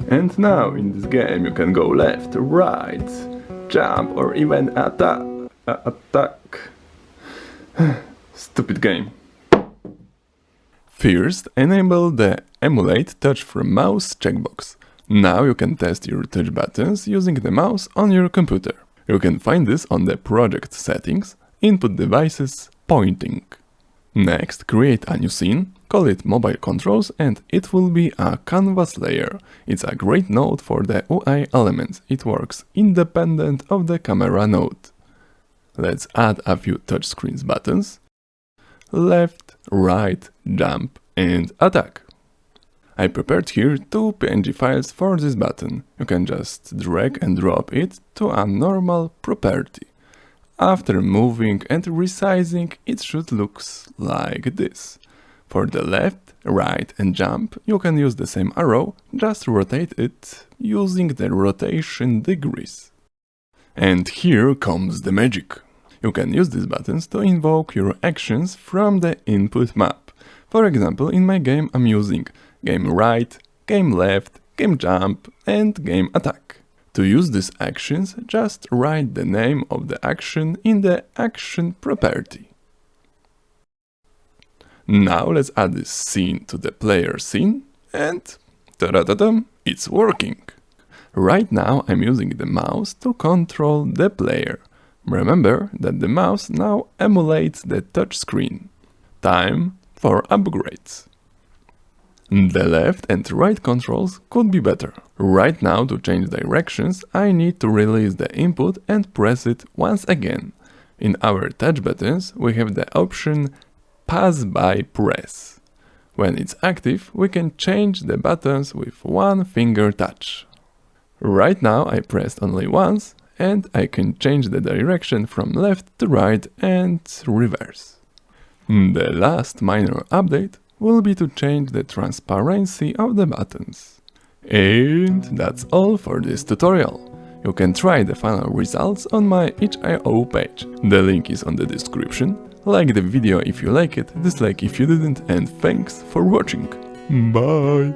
And now in this game you can go left, right, jump or even attack. Stupid game. First, enable the Emulate Touch from Mouse checkbox. Now you can test your touch buttons using the mouse on your computer. You can find this on the project settings, input devices, pointing. Next, create a new scene, call it mobile controls and it will be a canvas layer. It's a great node for the UI elements. It works independent of the camera node. Let's add a few touchscreens buttons. Left, right, jump and attack. I prepared here two PNG files for this button. You can just drag and drop it to a normal property. After moving and resizing, it should look like this. For the left, right and jump, you can use the same arrow, just rotate it using the rotation degrees. And here comes the magic. You can use these buttons to invoke your actions from the input map. For example, in my game I'm using game right, game left, game jump and game attack. To use these actions, just write the name of the action in the action property. Now let's add this scene to the player scene and ta-da-da-dum, it's working. Right now I'm using the mouse to control the player. Remember that the mouse now emulates the touchscreen. Time for upgrades. The left and right controls could be better. Right now, to change directions, I need to release the input and press it once again. In our touch buttons, we have the option Pass by Press. When it's active, we can change the buttons with one finger touch. Right now, I pressed only once, and I can change the direction from left to right and reverse. The last minor update will be to change the transparency of the buttons. And that's all for this tutorial. You can try the final results on my itch.io page. The link is on the description. Like the video if you like it, dislike if you didn't, and thanks for watching. Bye!